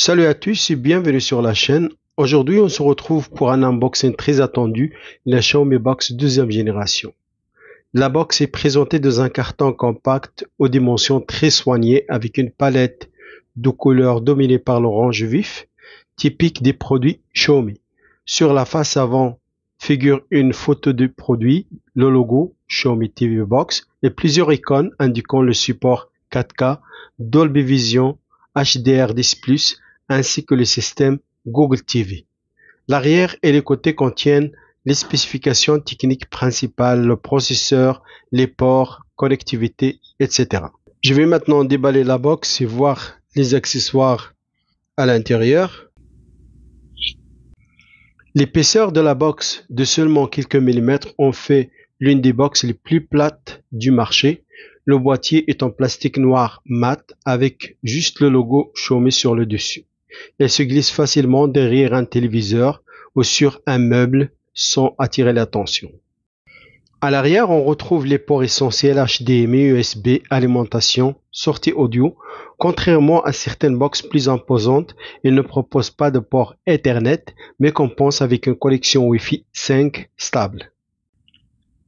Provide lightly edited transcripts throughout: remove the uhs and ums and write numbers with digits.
Salut à tous et bienvenue sur la chaîne. Aujourd'hui, on se retrouve pour un unboxing très attendu, la Xiaomi Box deuxième génération. La box est présentée dans un carton compact aux dimensions très soignées avec une palette de couleurs dominée par l'orange vif, typique des produits Xiaomi. Sur la face avant figure une photo du produit, le logo Xiaomi TV Box et plusieurs icônes indiquant le support 4K, Dolby Vision, HDR10+, ainsi que le système Google TV. L'arrière et les côtés contiennent les spécifications techniques principales, le processeur, les ports, connectivité, etc. Je vais maintenant déballer la box et voir les accessoires à l'intérieur. L'épaisseur de la box de seulement quelques millimètres en fait l'une des boxes les plus plates du marché. Le boîtier est en plastique noir mat avec juste le logo Xiaomi sur le dessus. Elle se glisse facilement derrière un téléviseur ou sur un meuble sans attirer l'attention. À l'arrière, on retrouve les ports essentiels HDMI, USB, alimentation, sortie audio. Contrairement à certaines boxes plus imposantes, ils ne proposent pas de port Ethernet, mais compense avec une connexion Wi-Fi 5 stable.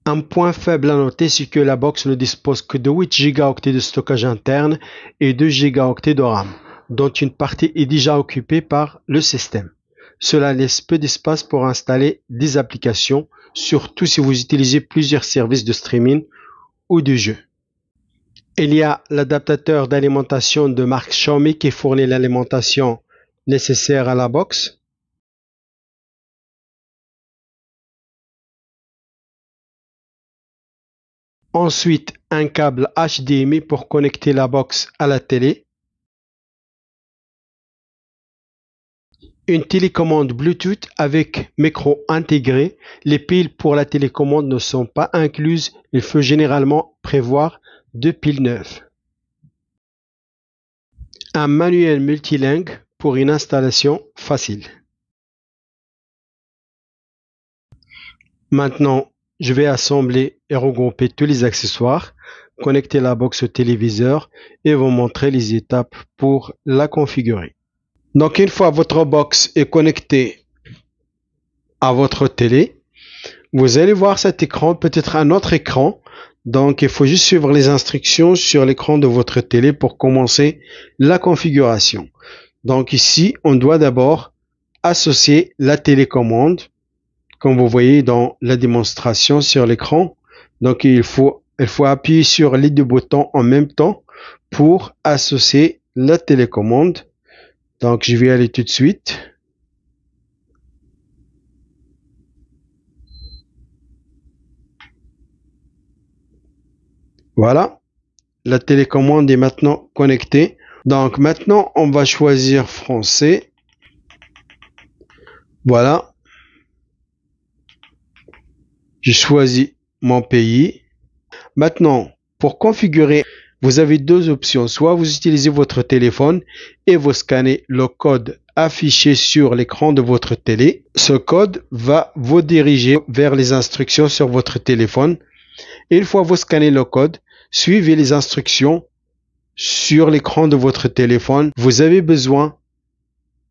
Un point faible à noter, c'est que la box ne dispose que de 8 Go de stockage interne et 2 Go de RAM, dont une partie est déjà occupée par le système. Cela laisse peu d'espace pour installer des applications, surtout si vous utilisez plusieurs services de streaming ou de jeux. Il y a l'adaptateur d'alimentation de marque Xiaomi qui fournit l'alimentation nécessaire à la box. Ensuite, un câble HDMI pour connecter la box à la télé. Une télécommande Bluetooth avec micro intégré. Les piles pour la télécommande ne sont pas incluses. Il faut généralement prévoir 2 piles neuves. Un manuel multilingue pour une installation facile. Maintenant, je vais assembler et regrouper tous les accessoires, connecter la box au téléviseur et vous montrer les étapes pour la configurer. Donc, une fois votre box est connectée à votre télé, vous allez voir cet écran, peut-être un autre écran. Donc, il faut juste suivre les instructions sur l'écran de votre télé pour commencer la configuration. Donc, ici, on doit d'abord associer la télécommande, comme vous voyez dans la démonstration sur l'écran. Donc, il faut appuyer sur les deux boutons en même temps pour associer la télécommande. Donc, je vais aller tout de suite. Voilà. La télécommande est maintenant connectée. Donc, maintenant, on va choisir français. Voilà. J'ai choisi mon pays. Maintenant, pour configurer, vous avez deux options. Soit vous utilisez votre téléphone et vous scannez le code affiché sur l'écran de votre télé. Ce code va vous diriger vers les instructions sur votre téléphone. Une fois vous scannez le code, suivez les instructions sur l'écran de votre téléphone. Vous avez besoin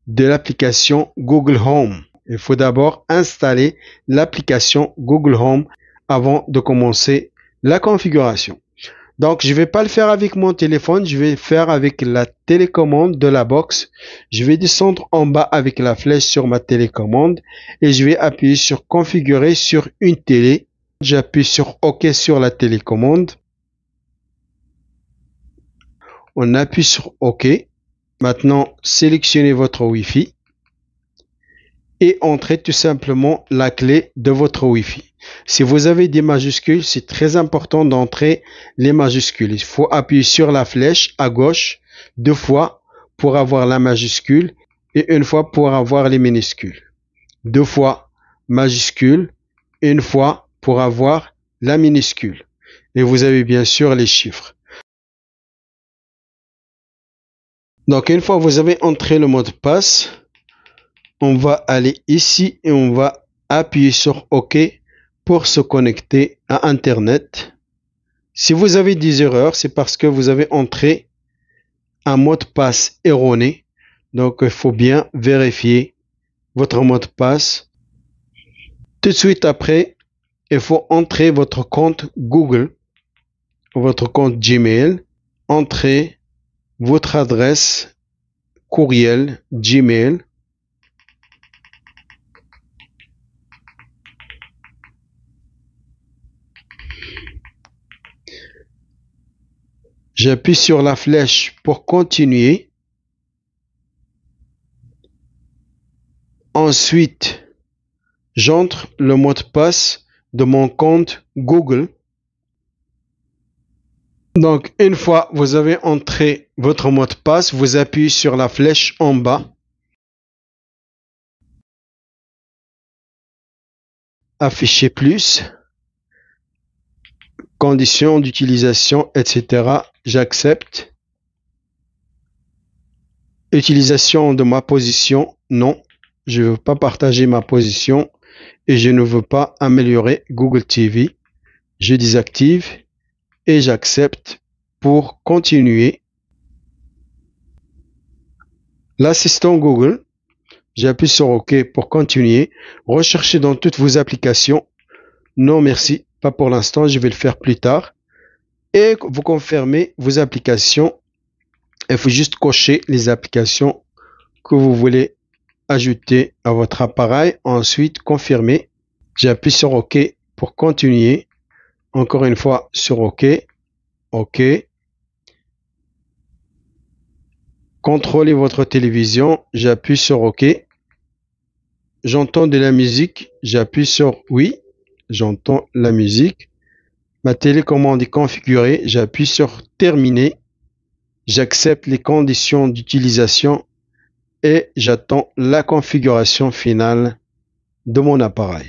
de l'application Google Home. Il faut d'abord installer l'application Google Home avant de commencer la configuration. Donc, je ne vais pas le faire avec mon téléphone, je vais le faire avec la télécommande de la box. Je vais descendre en bas avec la flèche sur ma télécommande et je vais appuyer sur configurer sur une télé. J'appuie sur OK sur la télécommande. On appuie sur OK. Maintenant, sélectionnez votre Wi-Fi et entrez tout simplement la clé de votre Wi-Fi. Si vous avez des majuscules, c'est très important d'entrer les majuscules. Il faut appuyer sur la flèche à gauche 2 fois pour avoir la majuscule et 1 fois pour avoir les minuscules. 2 fois majuscule, 1 fois pour avoir la minuscule. Et vous avez bien sûr les chiffres. Donc, une fois que vous avez entré le mot de passe, on va aller ici et on va appuyer sur OK pour se connecter à Internet. Si vous avez des erreurs, c'est parce que vous avez entré un mot de passe erroné. Donc, il faut bien vérifier votre mot de passe. Tout de suite après, il faut entrer votre compte Google, votre compte Gmail, entrer votre adresse courriel Gmail. J'appuie sur la flèche pour continuer. Ensuite, j'entre le mot de passe de mon compte Google. Donc, une fois vous avez entré votre mot de passe, vous appuyez sur la flèche en bas. Afficher plus. Conditions d'utilisation, etc. J'accepte. Utilisation de ma position, non. Je ne veux pas partager ma position et je ne veux pas améliorer Google TV. Je désactive et j'accepte pour continuer. L'assistant Google, j'appuie sur OK pour continuer. Recherchez dans toutes vos applications. Non, merci, pas pour l'instant, je vais le faire plus tard. Et vous confirmez vos applications. Il faut juste cocher les applications que vous voulez ajouter à votre appareil. Ensuite, confirmer. J'appuie sur OK pour continuer. Encore une fois sur OK. OK. Contrôlez votre télévision. J'appuie sur OK. J'entends de la musique. J'appuie sur oui. J'entends la musique. Ma télécommande est configurée. J'appuie sur terminer. J'accepte les conditions d'utilisation et j'attends la configuration finale de mon appareil.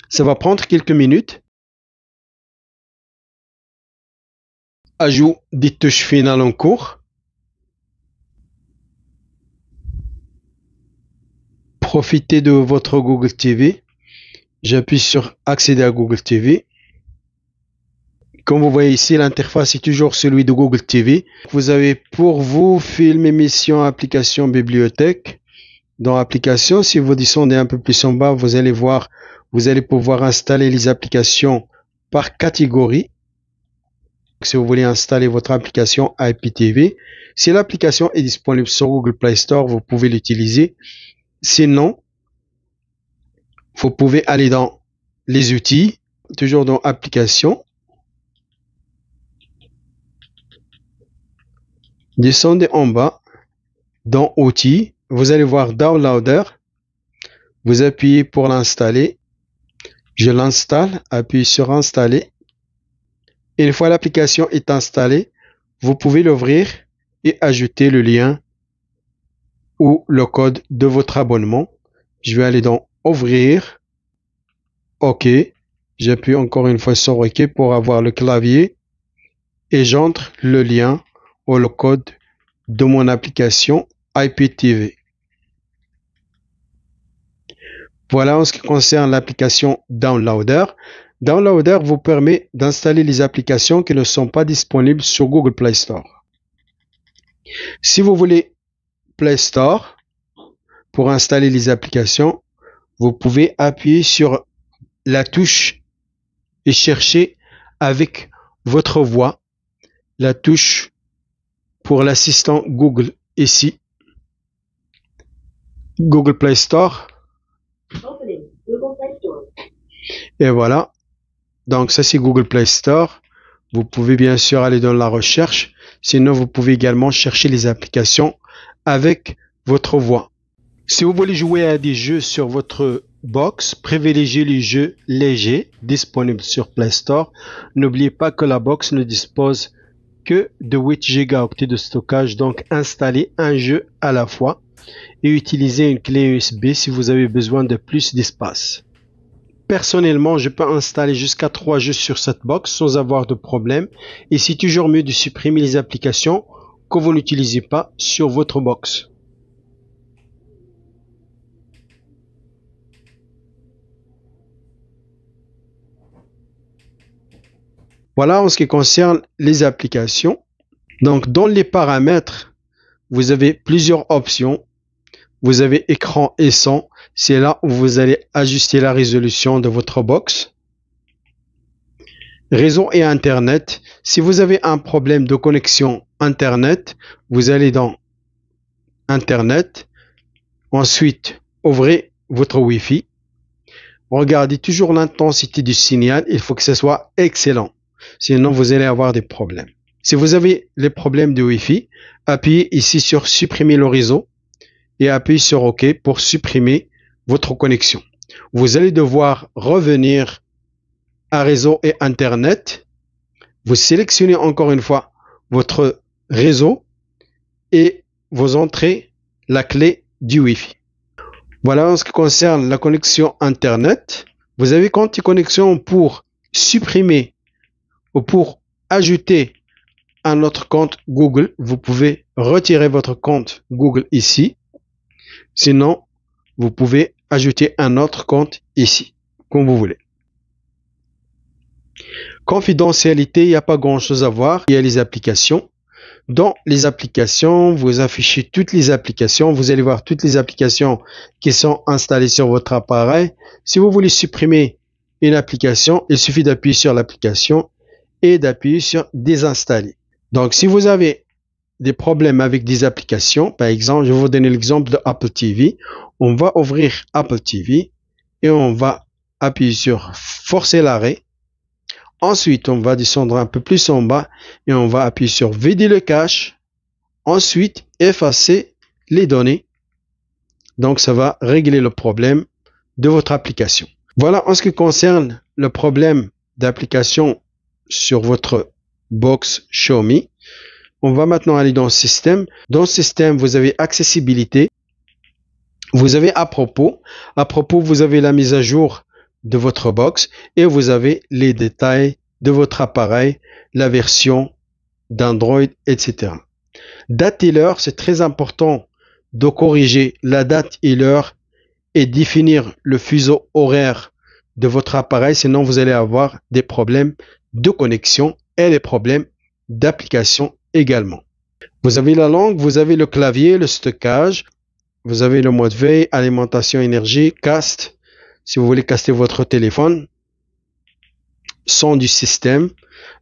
Ça va prendre quelques minutes. Ajout des touches finales en cours. Profitez de votre Google TV. J'appuie sur accéder à Google TV. Comme vous voyez ici, l'interface est toujours celui de Google TV. Vous avez pour vous film, émission, application, bibliothèque. Dans application, si vous descendez un peu plus en bas, vous allez voir, vous allez pouvoir installer les applications par catégorie. Si vous voulez installer votre application IPTV, si l'application est disponible sur Google Play Store, vous pouvez l'utiliser. Sinon, vous pouvez aller dans les outils, toujours dans applications. Descendez en bas, dans outils, vous allez voir Downloader. Vous appuyez pour l'installer. Je l'installe, appuyez sur installer. Une fois l'application est installée, vous pouvez l'ouvrir et ajouter le lien ou le code de votre abonnement. Je vais aller dans ouvrir. OK. J'appuie encore une fois sur OK pour avoir le clavier et j'entre le lien ou le code de mon application IPTV. Voilà en ce qui concerne l'application Downloader. Downloader vous permet d'installer les applications qui ne sont pas disponibles sur Google Play Store. Si vous voulez Play Store pour installer les applications, vous pouvez appuyer sur la touche et chercher avec votre voix la touche pour l'assistant Google ici. Google Play Store. Et voilà. Donc ça c'est Google Play Store. Vous pouvez bien sûr aller dans la recherche. Sinon vous pouvez également chercher les applications avec votre voix. Si vous voulez jouer à des jeux sur votre box, privilégiez les jeux légers disponibles sur Play Store. N'oubliez pas que la box ne dispose que de 8 Go de stockage, donc installez un jeu à la fois et utilisez une clé USB si vous avez besoin de plus d'espace. Personnellement, je peux installer jusqu'à 3 jeux sur cette box sans avoir de problème et c'est toujours mieux de supprimer les applications que vous n'utilisez pas sur votre box. Voilà en ce qui concerne les applications. Donc, dans les paramètres, vous avez plusieurs options. vous avez écran et son. C'est là où vous allez ajuster la résolution de votre box. Réseau et Internet. Si vous avez un problème de connexion Internet, vous allez dans Internet. Ensuite, ouvrez votre Wi-Fi. Regardez toujours l'intensité du signal. Il faut que ce soit excellent. Sinon, vous allez avoir des problèmes. Si vous avez les problèmes de Wi-Fi, appuyez ici sur supprimer le réseau et appuyez sur OK pour supprimer votre connexion. Vous allez devoir revenir à réseau et Internet. Vous sélectionnez encore une fois votre réseau et vous entrez la clé du Wi-Fi. Voilà en ce qui concerne la connexion Internet. Vous avez compte connexion pour supprimer ou pour ajouter un autre compte Google. Vous pouvez retirer votre compte Google ici. Sinon, vous pouvez ajouter un autre compte ici, comme vous voulez. Confidentialité, il n'y a pas grand-chose à voir. Il y a les applications. Dans les applications, vous affichez toutes les applications. Vous allez voir toutes les applications qui sont installées sur votre appareil. Si vous voulez supprimer une application, il suffit d'appuyer sur l'application et d'appuyer sur désinstaller. Donc, si vous avez des problèmes avec des applications, par exemple, je vais vous donner l'exemple de Apple TV. On va ouvrir Apple TV et on va appuyer sur forcer l'arrêt. Ensuite, on va descendre un peu plus en bas et on va appuyer sur vider le cache. Ensuite, effacer les données. Donc, ça va régler le problème de votre application. Voilà en ce qui concerne le problème d'application sur votre box Xiaomi. On va maintenant aller dans Système. Dans Système, vous avez Accessibilité. Vous avez À propos. À propos, vous avez la mise à jour de votre box et vous avez les détails de votre appareil, la version d'Android, etc. Date et l'heure, c'est très important de corriger la date et l'heure et définir le fuseau horaire de votre appareil, sinon vous allez avoir des problèmes de connexion et des problèmes d'application également. Vous avez la langue, vous avez le clavier, le stockage, vous avez le mode veille, alimentation énergie, cast, si vous voulez caster votre téléphone, son du système,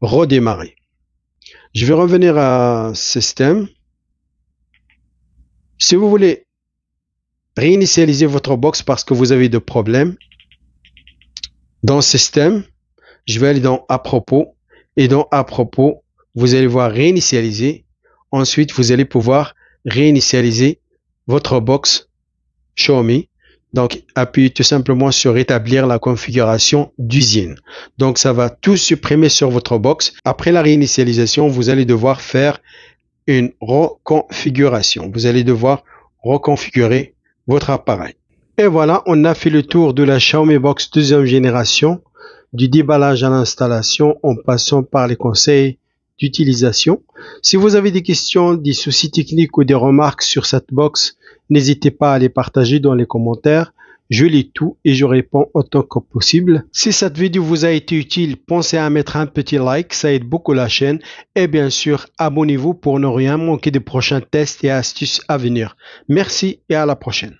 redémarrer. Je vais revenir à système. Si vous voulez réinitialiser votre box parce que vous avez des problèmes, dans système, je vais aller dans À propos et dans À propos, vous allez voir réinitialiser. Ensuite, vous allez pouvoir réinitialiser votre box Xiaomi. Donc, appuyez tout simplement sur rétablir la configuration d'usine. Donc, ça va tout supprimer sur votre box. Après la réinitialisation, vous allez devoir faire une reconfiguration. Vous allez devoir reconfigurer votre appareil. Et voilà, on a fait le tour de la Xiaomi Box deuxième génération, du déballage à l'installation en passant par les conseils d'utilisation. Si vous avez des questions, des soucis techniques ou des remarques sur cette box, n'hésitez pas à les partager dans les commentaires. Je lis tout et je réponds autant que possible. Si cette vidéo vous a été utile, pensez à mettre un petit like, ça aide beaucoup la chaîne. Et bien sûr, abonnez-vous pour ne rien manquer des prochains tests et astuces à venir. Merci et à la prochaine.